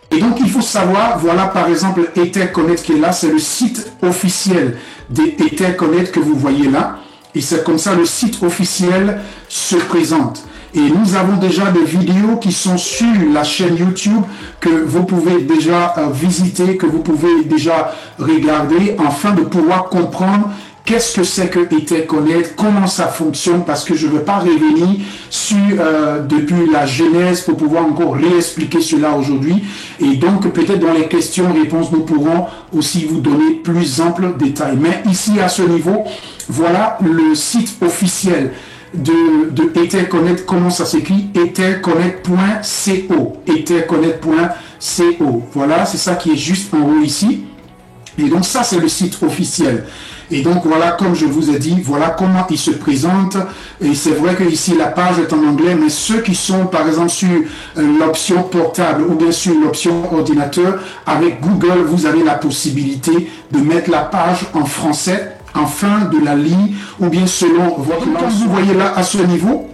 Et donc, il faut savoir, voilà par exemple Etherconnect qui est là, c'est le site officiel d'Etherconnect que vous voyez là. Et c'est comme ça le site officiel se présente. Et nous avons déjà des vidéos qui sont sur la chaîne YouTube que vous pouvez déjà visiter, que vous pouvez déjà regarder afin de pouvoir comprendre qu'est-ce que c'est que Etherconnect, comment ça fonctionne, parce que je ne veux pas revenir sur depuis la genèse pour pouvoir encore réexpliquer cela aujourd'hui. Et donc, peut-être dans les questions-réponses, nous pourrons aussi vous donner plus amples détails. Mais ici, à ce niveau, voilà le site officiel de Etherconnect, comment ça s'écrit, etherconnect.co, etherconnect.co. Voilà, c'est ça qui est juste en haut ici. Et donc, ça, c'est le site officiel. Et donc, voilà, comme je vous ai dit, voilà comment il se présente. Et c'est vrai que ici, la page est en anglais, mais ceux qui sont, par exemple, sur l'option portable ou bien sur l'option ordinateur, avec Google, vous avez la possibilité de mettre la page en français en fin de la ligne ou bien selon votre langue. Comme vous voyez là, à ce niveau,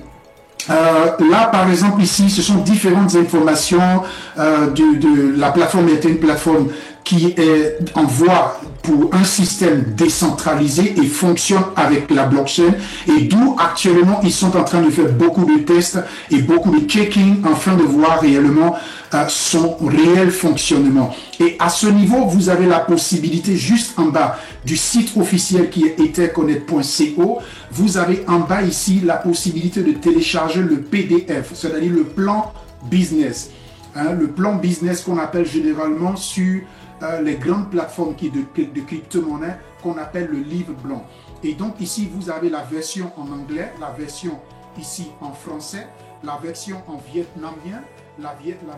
là, par exemple, ici, ce sont différentes informations de la plateforme est une plateforme qui est en voie pour un système décentralisé et fonctionne avec la blockchain. Et d'où actuellement, ils sont en train de faire beaucoup de tests et beaucoup de checking afin de voir réellement son réel fonctionnement. Et à ce niveau, vous avez la possibilité juste en bas du site officiel qui est etherconnect.co. Vous avez en bas ici la possibilité de télécharger le PDF, c'est-à-dire le plan business. Le plan business qu'on appelle généralement sur les grandes plateformes de crypto-monnaie qu'on appelle le livre blanc. Et donc ici, vous avez la version en anglais, la version ici en français, la version en vietnamien, la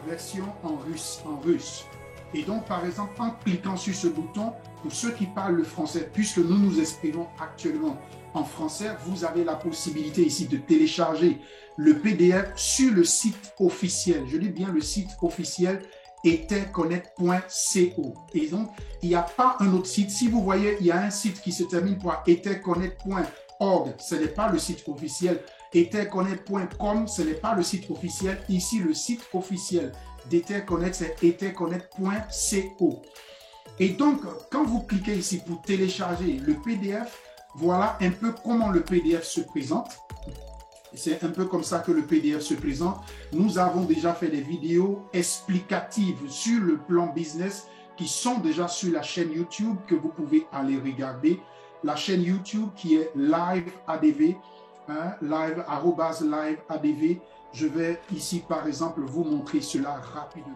version en russe. Et donc, par exemple, en cliquant sur ce bouton, pour ceux qui parlent le français, puisque nous nous exprimons actuellement en français, vous avez la possibilité ici de télécharger le PDF sur le site officiel. Je dis bien le site officiel etherconnect.co. Et donc, il n'y a pas un autre site. Si vous voyez, il y a un site qui se termine par etherconnect.org. Ce n'est pas le site officiel. Etherconnect.com, ce n'est pas le site officiel. Ici, le site officiel d'Etherconnect, c'est etherconnect.co. Et donc, quand vous cliquez ici pour télécharger le PDF, voilà un peu comment le PDF se présente. C'est un peu comme ça que le PDF se présente. Nous avons déjà fait des vidéos explicatives sur le plan business qui sont déjà sur la chaîne YouTube que vous pouvez aller regarder. La chaîne YouTube qui est Live ADV, live @live_adv. Je vais ici, par exemple, vous montrer cela rapidement.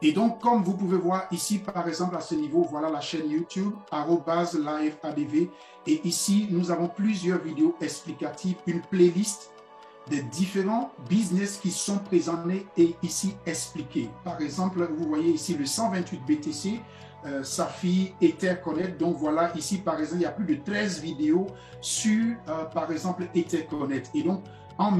Et donc, comme vous pouvez voir ici, par exemple, à ce niveau, voilà la chaîne YouTube, @live_adv. Et ici, nous avons plusieurs vidéos explicatives, une playlist des différents business qui sont présentés et ici expliqués. Par exemple, vous voyez ici le 128 BTC, Safi, Etherconnect. Donc voilà, ici par exemple, il y a plus de 13 vidéos sur, par exemple, Etherconnect. Et donc, en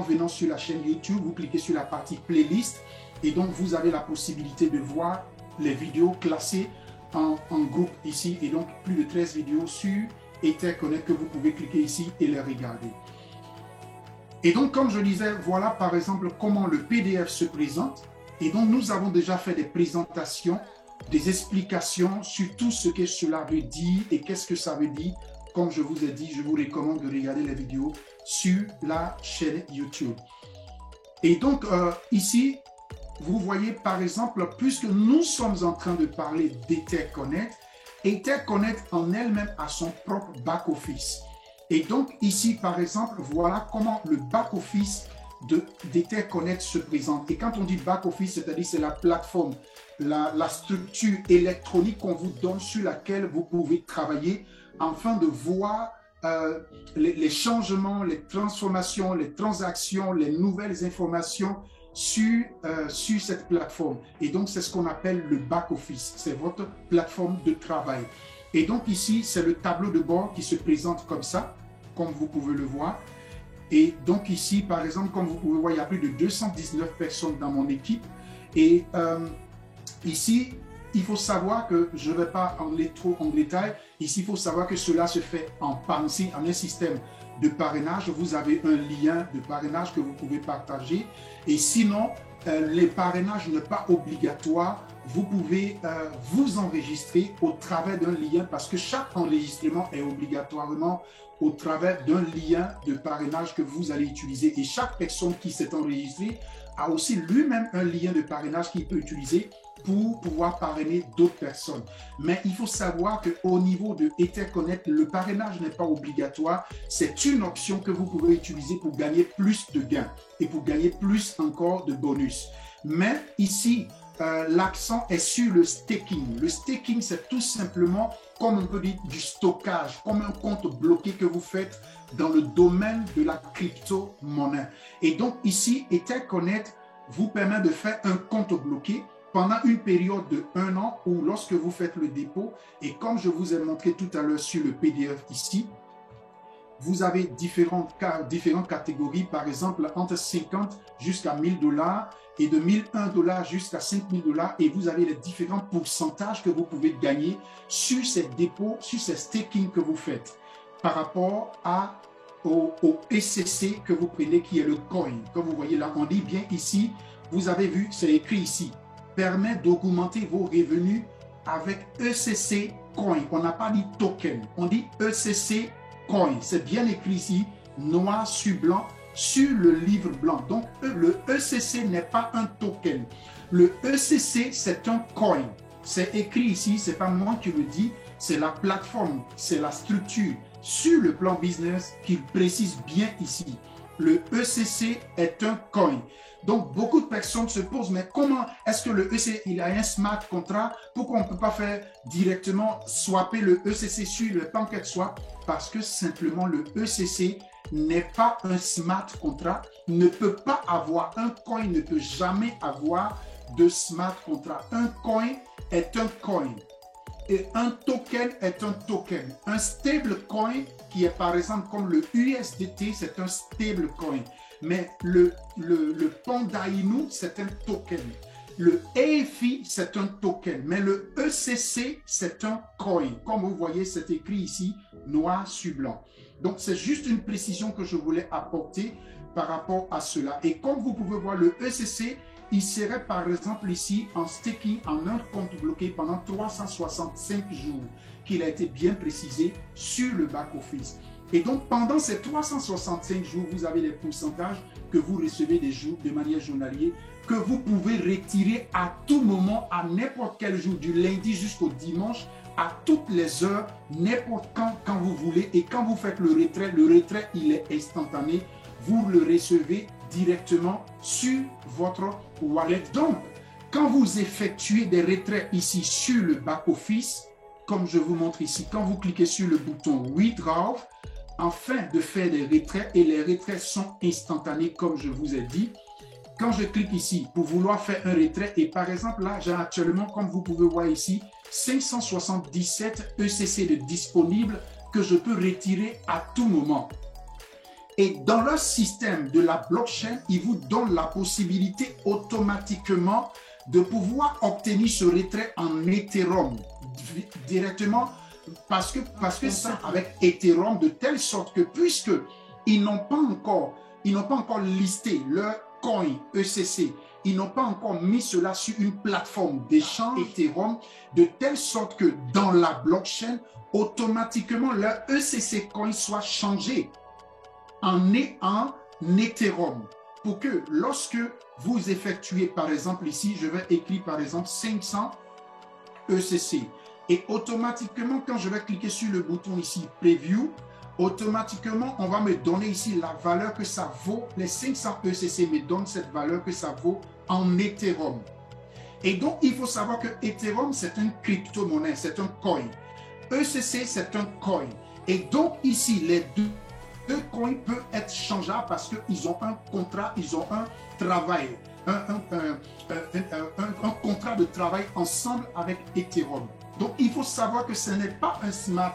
venant sur la chaîne YouTube, vous cliquez sur la partie playlist et donc vous avez la possibilité de voir les vidéos classées en groupe ici. Et donc, plus de 13 vidéos sur Etherconnect que vous pouvez cliquer ici et les regarder. Et donc, comme je disais, voilà par exemple comment le PDF se présente. Et donc, nous avons déjà fait des présentations, des explications sur tout ce que cela veut dire et qu'est-ce que ça veut dire. Comme je vous ai dit, je vous recommande de regarder les vidéos sur la chaîne YouTube. Et donc, ici, vous voyez par exemple, puisque nous sommes en train de parler d'Etherconnect, Etherconnect en elle-même a son propre back-office. Et donc ici, par exemple, voilà comment le back-office d'Etherconnect se présente. Et quand on dit back-office, c'est-à-dire c'est la plateforme, la structure électronique qu'on vous donne sur laquelle vous pouvez travailler afin de voir les changements, les transformations, les transactions, les nouvelles informations sur cette plateforme. Et donc, c'est ce qu'on appelle le back-office. C'est votre plateforme de travail. Et donc ici, c'est le tableau de bord qui se présente comme ça, comme vous pouvez le voir. Et donc ici, par exemple, comme vous pouvez voir, il y a plus de 219 personnes dans mon équipe. Et ici, il faut savoir que je ne vais pas aller trop en détail. Ici, il faut savoir que cela se fait en un système de parrainage. Vous avez un lien de parrainage que vous pouvez partager. Et sinon, les parrainages n'est pas obligatoire. Vous pouvez vous enregistrer au travers d'un lien parce que chaque enregistrement est obligatoirement au travers d'un lien de parrainage que vous allez utiliser. Et chaque personne qui s'est enregistrée a aussi lui-même un lien de parrainage qu'il peut utiliser pour pouvoir parrainer d'autres personnes. Mais il faut savoir qu'au niveau de EtherConnect, le parrainage n'est pas obligatoire. C'est une option que vous pouvez utiliser pour gagner plus de gains et pour gagner plus encore de bonus. Mais ici, l'accent est sur le staking. Le staking, c'est tout simplement, comme on peut dire, du stockage, comme un compte bloqué que vous faites dans le domaine de la crypto-monnaie. Et donc ici, EtherConnect vous permet de faire un compte bloqué pendant une période de 1 an ou lorsque vous faites le dépôt. Et comme je vous ai montré tout à l'heure sur le PDF ici, vous avez différentes catégories, par exemple entre 50 jusqu'à 1000 dollars et de 1001 dollars jusqu'à 5000 dollars, et vous avez les différents pourcentages que vous pouvez gagner sur ces dépôts, sur ces staking que vous faites par rapport au ECC que vous prenez qui est le coin. Comme vous voyez là, on dit bien ici, vous avez vu, c'est écrit ici, permet d'augmenter vos revenus avec ECC coin. On n'a pas dit token, on dit ECC coin. C'est bien écrit ici, noir sur blanc, sur le livre blanc. Donc, le ECC n'est pas un token. Le ECC, c'est un coin. C'est écrit ici, c'est pas moi qui le dis, c'est la plateforme, c'est la structure sur le plan business qu'il précise bien ici. Le ECC est un coin. Donc, beaucoup de personnes se posent, mais comment est-ce que le ECC, il a un smart contract? Pourquoi on ne peut pas faire directement swapper le ECC sur le PancakeSwap? Parce que simplement, le ECC n'est pas un smart contract, ne peut pas avoir, un coin ne peut jamais avoir de smart contract. Un coin est un coin. Et un token est un token. Un stable coin qui est par exemple comme le USDT, c'est un stable coin. Mais le Panda Inu, c'est un token. Le EFI, c'est un token. Mais le ECC, c'est un coin. Comme vous voyez, c'est écrit ici, noir sur blanc. Donc, c'est juste une précision que je voulais apporter par rapport à cela. Et comme vous pouvez voir, le ECC, il serait par exemple ici en staking en un compte bloqué pendant 365 jours, qu'il a été bien précisé sur le back-office. Et donc, pendant ces 365 jours, vous avez les pourcentages que vous recevez des jours de manière journalière, que vous pouvez retirer à tout moment, à n'importe quel jour, du lundi jusqu'au dimanche, à toutes les heures, n'importe quand vous voulez. Et quand vous faites le retrait, il est instantané. Vous le recevez directement sur votre wallet. Donc, quand vous effectuez des retraits ici sur le back-office, comme je vous montre ici, quand vous cliquez sur le bouton Withdraw, afin de faire des retraits, et les retraits sont instantanés, comme je vous ai dit. Quand je clique ici pour vouloir faire un retrait, et par exemple là, j'ai actuellement, comme vous pouvez voir ici, 577 ECC de disponibles que je peux retirer à tout moment. Et dans leur système de la blockchain, ils vous donnent la possibilité automatiquement de pouvoir obtenir ce retrait en Ethereum directement parce que ça avec Ethereum de telle sorte que puisque ils n'ont pas encore listé leur coin ECC, ils n'ont pas encore mis cela sur une plateforme d'échange Ethereum de telle sorte que dans la blockchain, automatiquement leur ECC coin soit changé en Ethereum pour que lorsque vous effectuez par exemple ici, je vais écrire par exemple 500 ECC et automatiquement quand je vais cliquer sur le bouton ici Preview, automatiquement on va me donner ici la valeur que ça vaut, les 500 ECC me donnent cette valeur que ça vaut en Ethereum. Et donc il faut savoir que Ethereum c'est une crypto-monnaie, c'est un coin. ECC c'est un coin. Et donc ici les deux coins peuvent être changeables parce qu'ils ont un contrat, ils ont un travail, un contrat de travail ensemble avec Ethereum. Donc, il faut savoir que ce n'est pas un smart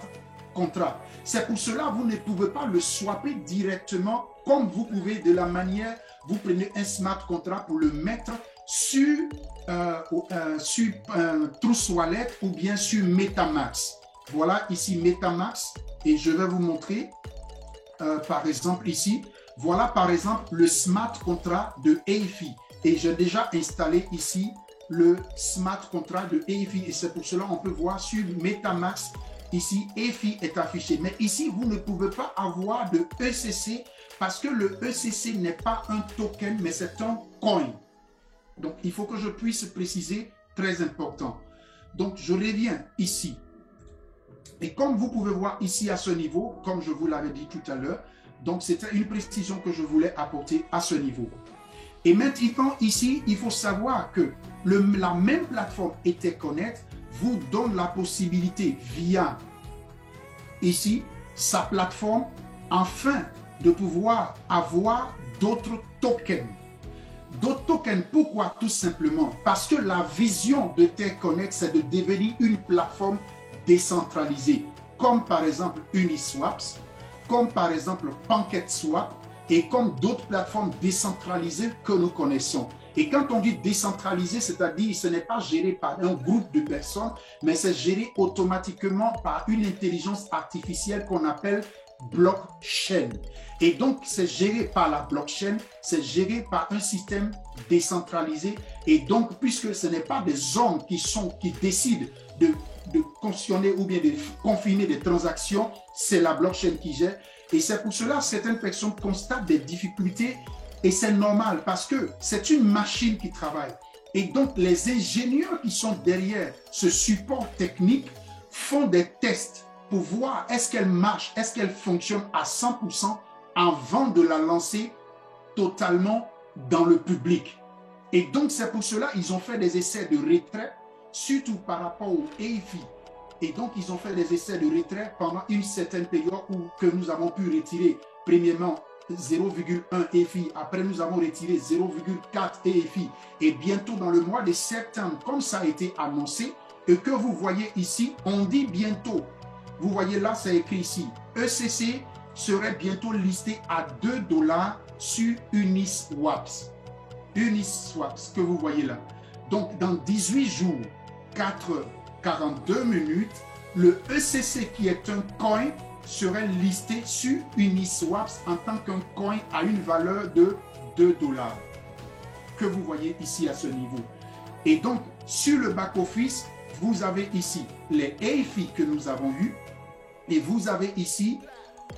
contract. C'est pour cela que vous ne pouvez pas le swapper directement comme vous pouvez de la manière, vous prenez un smart contract pour le mettre sur Trust Wallet ou bien sur MetaMask. Voilà ici MetaMask et je vais vous montrer. Par exemple ici, voilà par exemple le smart contract de EFI et j'ai déjà installé ici le smart contract de EFI et c'est pour cela qu'on peut voir sur MetaMask ici EFI est affiché. Mais ici, vous ne pouvez pas avoir de ECC parce que le ECC n'est pas un token, mais c'est un coin. Donc, il faut que je puisse préciser, très important. Donc, je reviens ici. Et comme vous pouvez voir ici à ce niveau, comme je vous l'avais dit tout à l'heure, donc c'était une précision que je voulais apporter à ce niveau. Et maintenant, ici, il faut savoir que la même plateforme EtherConnect vous donne la possibilité via ici sa plateforme afin de pouvoir avoir d'autres tokens. D'autres tokens, pourquoi? Tout simplement parce que la vision de EtherConnect, c'est de devenir une plateforme décentralisée, comme par exemple Uniswaps, comme par exemple PancakeSwap, et comme d'autres plateformes décentralisées que nous connaissons. Et quand on dit décentralisé, c'est-à-dire ce n'est pas géré par un groupe de personnes, mais c'est géré automatiquement par une intelligence artificielle qu'on appelle blockchain. Et donc, c'est géré par la blockchain, c'est géré par un système décentralisé. Et donc, puisque ce n'est pas des hommes qui décident de cautionner ou bien de confiner des transactions, c'est la blockchain qui gère. Et c'est pour cela que certaines personnes constatent des difficultés et c'est normal parce que c'est une machine qui travaille. Et donc, les ingénieurs qui sont derrière ce support technique font des tests pour voir est-ce qu'elle marche, est-ce qu'elle fonctionne à 100% avant de la lancer totalement dans le public. Et donc, c'est pour cela qu'ils ont fait des essais de retrait, surtout par rapport au EFI. Et donc, ils ont fait des essais de retrait pendant une certaine période que nous avons pu retirer, premièrement, 0,1 EFI. Après, nous avons retiré 0,4 EFI. Et bientôt, dans le mois de septembre, comme ça a été annoncé, et que vous voyez ici, on dit bientôt, vous voyez là, c'est écrit ici, ECC serait bientôt listé à $2 sur Uniswaps. Uniswaps, que vous voyez là. Donc, dans 18 jours, 4h42 minutes, le ECC qui est un coin serait listé sur Uniswaps en tant qu'un coin à une valeur de $2 que vous voyez ici à ce niveau. Et donc, sur le back-office, vous avez ici les EFI que nous avons eus et vous avez ici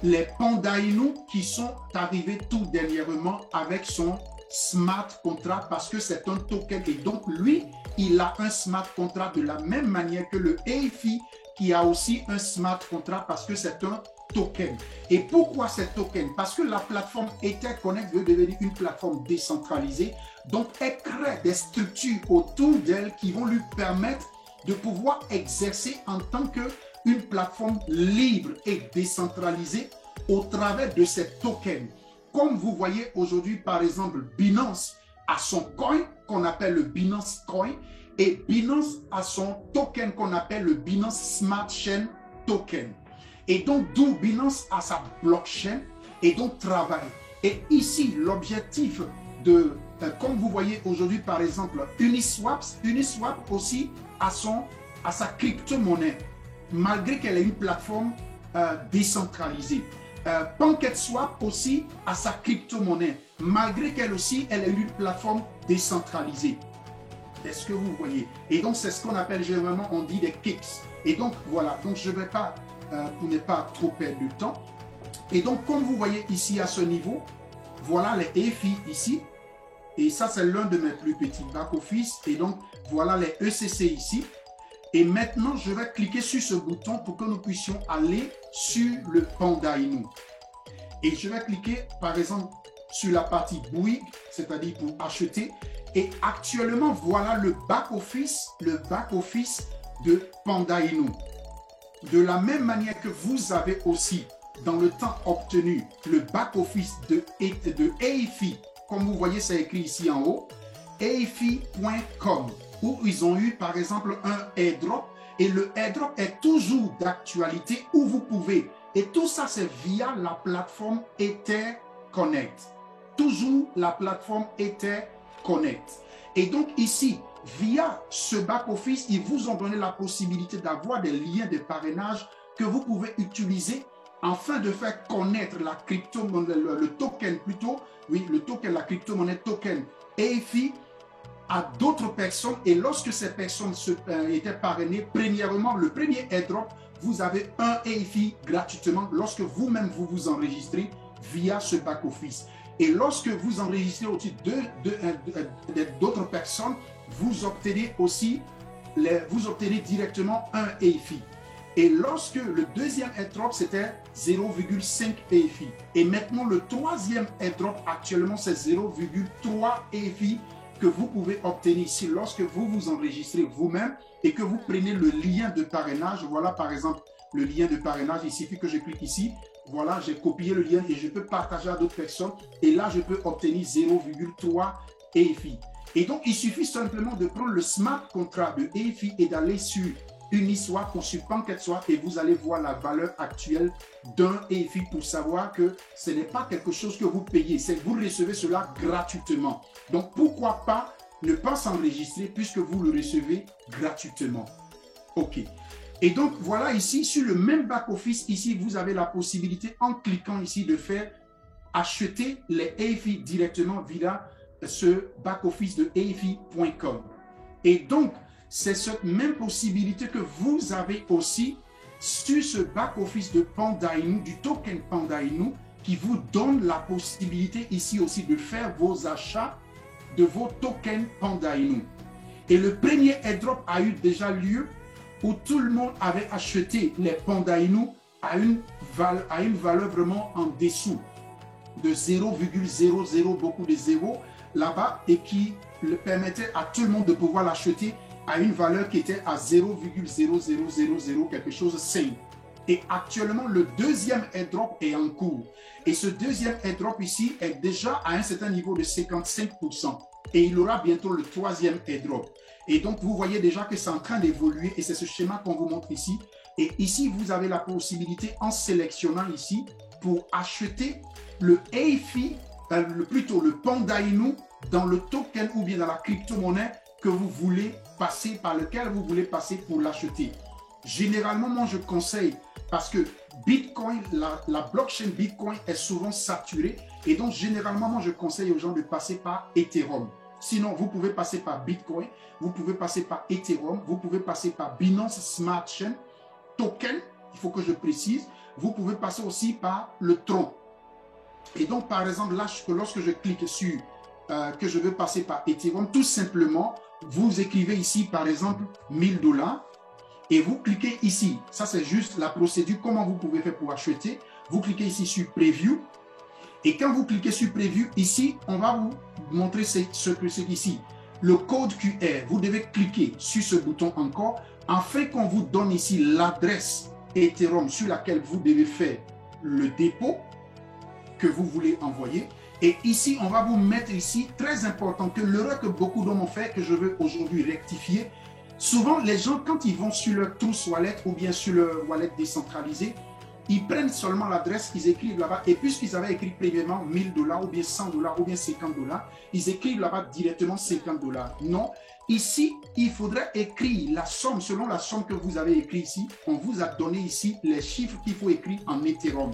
les Panda Inu qui sont arrivés tout dernièrement avec son smart contract parce que c'est un token et donc lui, il a un smart contract de la même manière que le EFI qui a aussi un smart contract parce que c'est un token. Et pourquoi c'est token? Parce que la plateforme EtherConnect veut devenir une plateforme décentralisée, donc elle crée des structures autour d'elle qui vont lui permettre de pouvoir exercer en tant qu'une plateforme libre et décentralisée au travers de ces tokens. Comme vous voyez aujourd'hui, par exemple, Binance a son coin qu'on appelle le Binance Coin et Binance a son token qu'on appelle le Binance Smart Chain Token. Et donc, d'où Binance a sa blockchain et donc travaille. Et ici, l'objectif de, comme vous voyez aujourd'hui, par exemple, Uniswaps aussi a sa crypto-monnaie, malgré qu'elle est une plateforme décentralisée. PancakeSwap aussi a sa crypto-monnaie, malgré qu'elle aussi, elle est une plateforme décentralisée. Est-ce que vous voyez? Et donc, c'est ce qu'on appelle généralement, on dit des kicks. Et donc, voilà. Donc, je ne vais pas, pour ne pas trop perdre de temps. Et donc, comme vous voyez ici à ce niveau, voilà les EFI ici. Et ça, c'est l'un de mes plus petits back-office. Et donc, voilà les ECC ici. Et maintenant, je vais cliquer sur ce bouton pour que nous puissions aller sur le Panda Inu. Et je vais cliquer, par exemple, sur la partie Bouygues, c'est-à-dire pour acheter. Et actuellement, voilà le back-office de Panda Inu. De la même manière que vous avez aussi, dans le temps obtenu, le back-office de EFI. Comme vous voyez, c'est écrit ici en haut, EFI.com. Où ils ont eu par exemple un airdrop et le airdrop est toujours d'actualité où vous pouvez, et tout ça c'est via la plateforme EtherConnect, toujours la plateforme EtherConnect. Et donc ici, via ce back-office, ils vous ont donné la possibilité d'avoir des liens de parrainage que vous pouvez utiliser afin de faire connaître la crypto-monnaie, le token plutôt, oui, le token, la crypto-monnaie token EFI à d'autres personnes. Et lorsque ces personnes étaient parrainées, premièrement, le premier airdrop, vous avez un EFI gratuitement lorsque vous-même vous vous enregistrez via ce back-office. Et lorsque vous enregistrez aussi d'autres personnes, vous obtenez aussi directement un EFI. Et lorsque le deuxième airdrop, c'était 0,5 EFI. Et maintenant, le troisième airdrop, actuellement, c'est 0,3 EFI que vous pouvez obtenir ici lorsque vous vous enregistrez vous-même et que vous prenez le lien de parrainage. Voilà, par exemple, le lien de parrainage. Il suffit que je clique ici. Voilà, j'ai copié le lien et je peux partager à d'autres personnes. Et là, je peux obtenir 0,3 EFI. Et donc, il suffit simplement de prendre le smart contract de EFI et d'aller sur Uniswap ou sur PancakeSwap et vous allez voir la valeur actuelle d'un EFI pour savoir que ce n'est pas quelque chose que vous payez, c'est que vous recevez cela gratuitement. Donc, pourquoi pas ne pas s'enregistrer puisque vous le recevez gratuitement. OK. Et donc, voilà ici, sur le même back-office, ici, vous avez la possibilité, en cliquant ici, de faire acheter les EFI directement via ce back-office de EFI.com. Et donc, c'est cette même possibilité que vous avez aussi sur ce back-office de Panda Inu, du token Panda Inu, qui vous donne la possibilité ici aussi de faire vos achats de vos tokens Panda Inu. Et le premier airdrop a eu déjà lieu où tout le monde avait acheté les Panda Inu à une valeur vraiment en dessous de 0,00, beaucoup de zéros là-bas, et qui le permettait à tout le monde de pouvoir l'acheter à une valeur qui était à 0,0000 quelque chose de 5. Et actuellement, le deuxième airdrop est en cours. Et ce deuxième airdrop ici est déjà à un certain niveau de 55%. Et il aura bientôt le troisième airdrop. Et donc, vous voyez déjà que c'est en train d'évoluer et c'est ce schéma qu'on vous montre ici. Et ici, vous avez la possibilité, en sélectionnant ici, pour acheter le EFI, plutôt le Panda Inu, dans le token ou bien dans la crypto-monnaie que vous voulez passer, par lequel vous voulez passer pour l'acheter. Généralement, moi, je conseille, parce que Bitcoin, la blockchain Bitcoin est souvent saturée. Et donc, généralement, moi, je conseille aux gens de passer par Ethereum. Sinon, vous pouvez passer par Bitcoin, vous pouvez passer par Ethereum, vous pouvez passer par Binance Smart Chain, token, il faut que je précise. Vous pouvez passer aussi par le Tron. Et donc, par exemple, là, lorsque je clique sur que je veux passer par Ethereum, tout simplement, vous écrivez ici, par exemple, 1000 $. Et vous cliquez ici. Ça, c'est juste la procédure, comment vous pouvez faire pour acheter. Vous cliquez ici sur Preview. Et quand vous cliquez sur Preview, ici, on va vous montrer ce que c'est ici. Le code QR, vous devez cliquer sur ce bouton encore, afin qu'on vous donne ici l'adresse Ethereum sur laquelle vous devez faire le dépôt que vous voulez envoyer. Et ici, on va vous mettre ici, très important, que l'erreur que beaucoup d'hommes ont fait, que je veux aujourd'hui rectifier. Souvent, les gens, quand ils vont sur leur Trust Wallet ou bien sur leur wallet décentralisé, ils prennent seulement l'adresse, ils écrivent là-bas. Et puisqu'ils avaient écrit préviement 1000 $ ou bien 100 $ ou bien 50 $, ils écrivent là-bas directement 50 $. Non, ici, il faudrait écrire la somme, selon la somme que vous avez écrite ici. On vous a donné ici les chiffres qu'il faut écrire en Ethereum.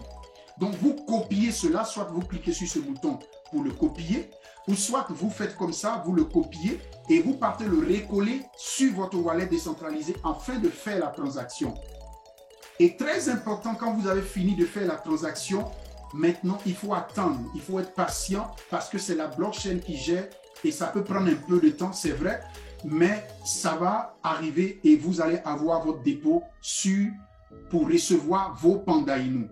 Donc, vous copiez cela, soit vous cliquez sur ce bouton pour le copier, ou soit vous faites comme ça, vous le copiez et vous partez le recoller sur votre wallet décentralisé afin de faire la transaction. Et très important, quand vous avez fini de faire la transaction, maintenant, il faut attendre, il faut être patient parce que c'est la blockchain qui gère et ça peut prendre un peu de temps, c'est vrai, mais ça va arriver et vous allez avoir votre dépôt pour recevoir vos Panda Inu.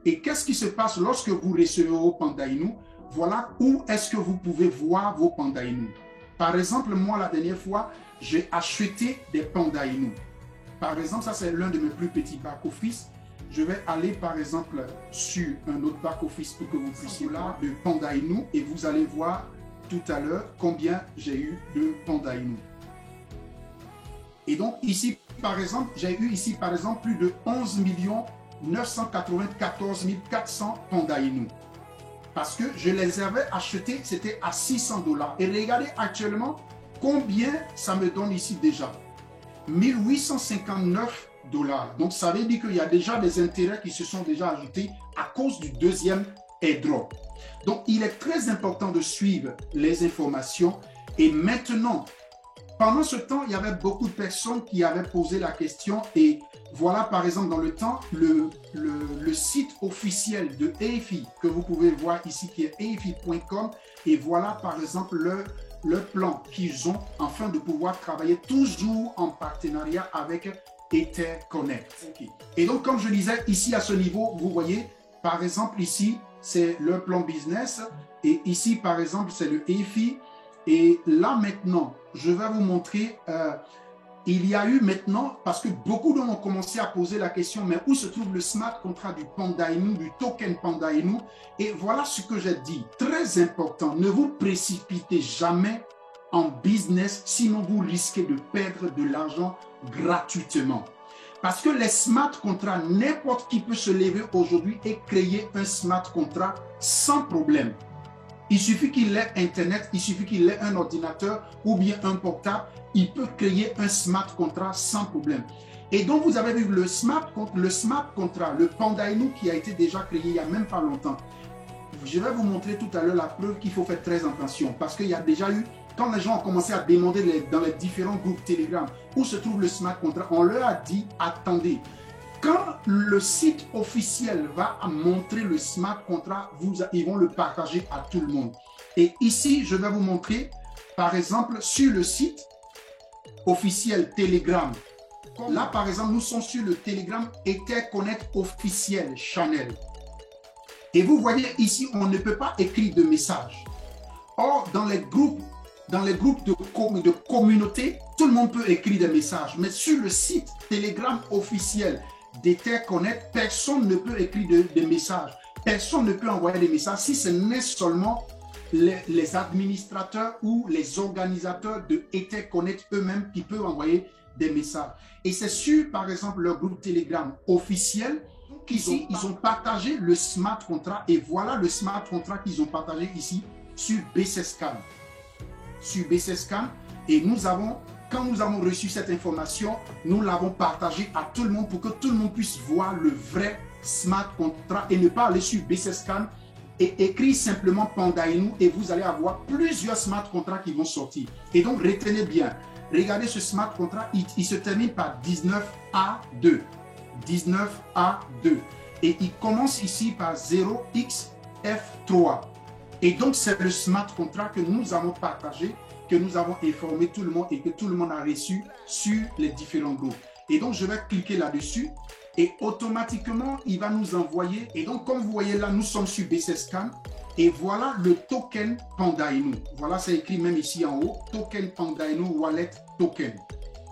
Et qu'est-ce qui se passe lorsque vous recevez vos Panda Inu? Voilà où est-ce que vous pouvez voir vos Panda Inu. Par exemple, moi, la dernière fois, j'ai acheté des Panda Inu. Par exemple, ça, c'est l'un de mes plus petits back-office. Je vais aller, par exemple, sur un autre back-office pour que vous puissiez là de Panda Inu et vous allez voir tout à l'heure combien j'ai eu de Panda Inu. Et donc, ici, par exemple, j'ai eu ici, par exemple, plus de 11 994 400 Panda Inu. Parce que je les avais achetés, c'était à 600 $. Et regardez actuellement combien ça me donne ici déjà. 1859 $. Donc, ça veut dire qu'il y a déjà des intérêts qui se sont déjà ajoutés à cause du deuxième airdrop. Donc, il est très important de suivre les informations. Et maintenant, pendant ce temps, il y avait beaucoup de personnes qui avaient posé la question. Et voilà, par exemple, dans le temps, le site officiel de EFI que vous pouvez voir ici, qui est efi.com. Et voilà, par exemple, le plan qu'ils ont afin de pouvoir travailler toujours en partenariat avec EtherConnect. Okay. Et donc, comme je disais, ici, à ce niveau, vous voyez, par exemple, ici, c'est le plan business. Et ici, par exemple, c'est le EFI. Et là, maintenant, je vais vous montrer, il y a eu maintenant, parce que beaucoup de gens ont commencé à poser la question, mais où se trouve le smart contract du Panda Inu, du token Panda Inu? Et voilà ce que j'ai dit. Très important, ne vous précipitez jamais en business, sinon vous risquez de perdre de l'argent gratuitement. Parce que les smart contracts, n'importe qui peut se lever aujourd'hui et créer un smart contract sans problème. Il suffit qu'il ait Internet, il suffit qu'il ait un ordinateur ou bien un portable, il peut créer un smart contract sans problème. Et donc, vous avez vu le smart contract, le Panda Inu qui a été déjà créé il n'y a même pas longtemps. Je vais vous montrer tout à l'heure la preuve qu'il faut faire très attention parce qu'il y a déjà eu, quand les gens ont commencé à demander dans les différents groupes Telegram où se trouve le smart contract, on leur a dit, attendez, quand le site officiel va montrer le smart contract, ils vont le partager à tout le monde. Et ici, je vais vous montrer, par exemple, sur le site officiel Telegram. Là, par exemple, nous sommes sur le Telegram EtherConnect officiel Channel. Et vous voyez ici, on ne peut pas écrire de message. Or, dans les groupes de communauté, tout le monde peut écrire des messages. Mais sur le site Telegram officiel d'EtherConnect, personne ne peut écrire de messages. Personne ne peut envoyer des messages si ce n'est seulement les administrateurs ou les organisateurs de EtherConnect eux-mêmes qui peuvent envoyer des messages. Et c'est sur, par exemple, leur groupe Telegram officiel qu'ici, ils ont partagé le smart contract. Et voilà le smart contract qu'ils ont partagé ici sur BCScan. Sur BCScan. Et nous avons, quand nous avons reçu cette information, nous l'avons partagé à tout le monde pour que tout le monde puisse voir le vrai smart contract et ne pas aller sur BCScan et écrire simplement Panda Inu et vous allez avoir plusieurs smart contracts qui vont sortir. Et donc, retenez bien, regardez ce smart contract, il se termine par 19A2. 19A2. Et il commence ici par 0xF3. Et donc, c'est le smart contract que nous avons partagé, que nous avons informé tout le monde et que tout le monde a reçu sur les différents groupes. Et donc, je vais cliquer là-dessus et automatiquement, il va nous envoyer. Et donc, comme vous voyez là, nous sommes sur BCScan et voilà le token Panda Inu. Voilà, c'est écrit même ici en haut, token Panda Inu Wallet Token.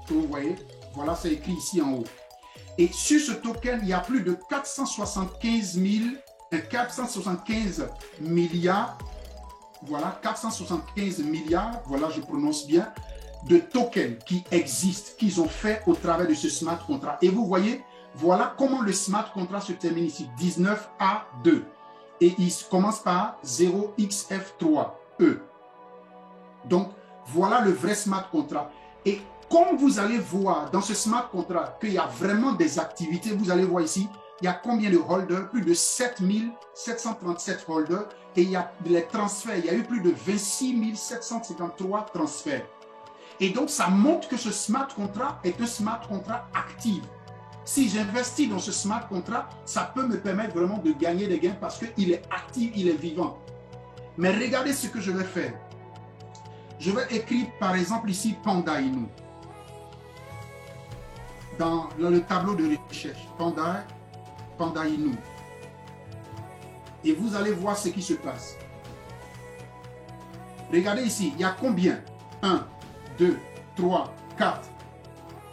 Vous voyez, voilà, c'est écrit ici en haut. Et sur ce token, il y a plus de 475 milliards, voilà, 475 milliards, voilà, je prononce bien, de tokens qui existent, qu'ils ont fait au travers de ce smart contract. Et vous voyez, voilà comment le smart contract se termine ici, 19A2. Et il commence par 0xF3E. Donc, voilà le vrai smart contract. Et comme vous allez voir dans ce smart contract qu'il y a vraiment des activités, vous allez voir ici, il y a combien de holders? Plus de 7737 holders. Et il y a les transferts, il y a eu plus de 26 753 transferts. Et donc, ça montre que ce smart contract est un smart contract actif. Si j'investis dans ce smart contract, ça peut me permettre vraiment de gagner des gains parce qu'il est actif, il est vivant. Mais regardez ce que je vais faire. Je vais écrire par exemple ici Panda Inu. Dans le tableau de recherche, Panda Inu. Et vous allez voir ce qui se passe. Regardez ici, il y a combien? 1, 2, 3, 4,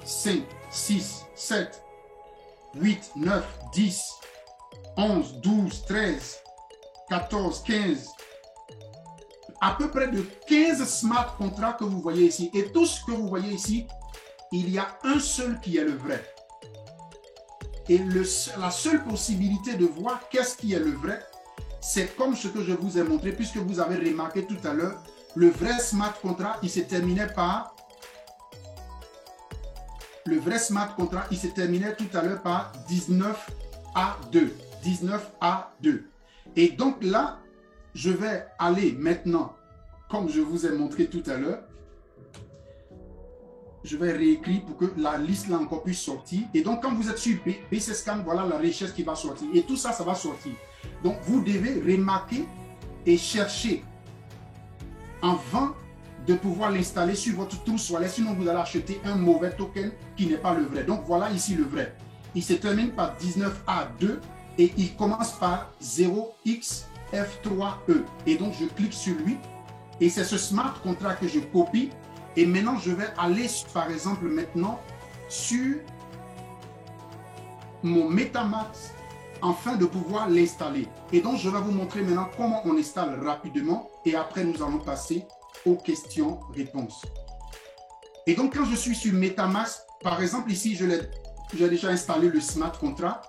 5, 6, 7, 8, 9, 10, 11, 12, 13, 14, 15. À peu près de 15 smart contracts que vous voyez ici. Et tout ce que vous voyez ici, il y a un seul qui est le vrai. Et la seule possibilité de voir qu'est-ce qui est le vrai, c'est comme ce que je vous ai montré, puisque vous avez remarqué tout à l'heure, le vrai smart contract, il se terminait par... Le vrai smart contract, il se terminait tout à l'heure par 19A2. 19A2. Et donc là, je vais aller maintenant, comme je vous ai montré tout à l'heure, je vais réécrire pour que la liste là encore puisse sortir. Et donc, quand vous êtes sur BC Scan, voilà la richesse qui va sortir. Et tout ça, ça va sortir. Donc, vous devez remarquer et chercher avant de pouvoir l'installer sur votre True Wallet. Sinon, vous allez acheter un mauvais token qui n'est pas le vrai. Donc, voilà ici le vrai. Il se termine par 19A2 et il commence par 0xF3E. Et donc, je clique sur lui. Et c'est ce smart contract que je copie. Et maintenant, je vais aller, par exemple, maintenant, sur mon MetaMask afin de pouvoir l'installer. Et donc, je vais vous montrer maintenant comment on installe rapidement. Et après, nous allons passer aux questions-réponses. Et donc, quand je suis sur MetaMask, par exemple, ici, j'ai déjà installé le smart contract.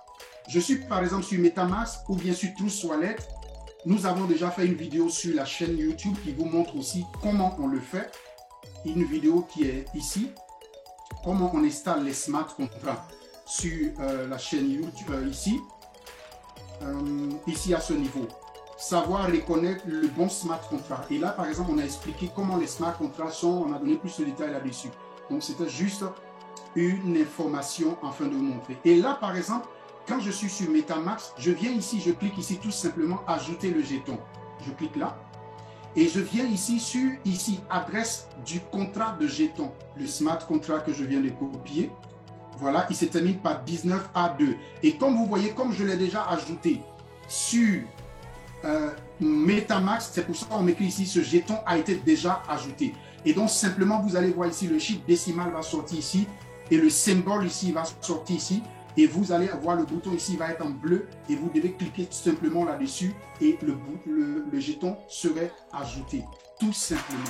Je suis, par exemple, sur MetaMask ou bien sur True Wallet. Nous avons déjà fait une vidéo sur la chaîne YouTube qui vous montre aussi comment on le fait. Une vidéo qui est ici, comment on installe les smart contracts sur la chaîne YouTube ici à ce niveau. Savoir reconnaître le bon smart contract. Et là, par exemple, on a expliqué comment les smart contracts sont, on a donné plus de détails là-dessus. Donc, c'était juste une information afin de vous montrer. Et là, par exemple, quand je suis sur MetaMask, je viens ici, je clique ici tout simplement ajouter le jeton. Je clique là. Et je viens ici sur adresse du contrat de jeton, le smart contract que je viens de copier. Voilà, il se termine par 19A2. Et comme vous voyez, comme je l'ai déjà ajouté sur MetaMask, c'est pour ça qu'on m'écrit ici, ce jeton a été déjà ajouté. Et donc simplement, vous allez voir ici, le chiffre décimal va sortir ici et le symbole ici va sortir ici. Et vous allez voir le bouton ici va être en bleu et vous devez cliquer simplement là-dessus et le jeton serait ajouté, tout simplement.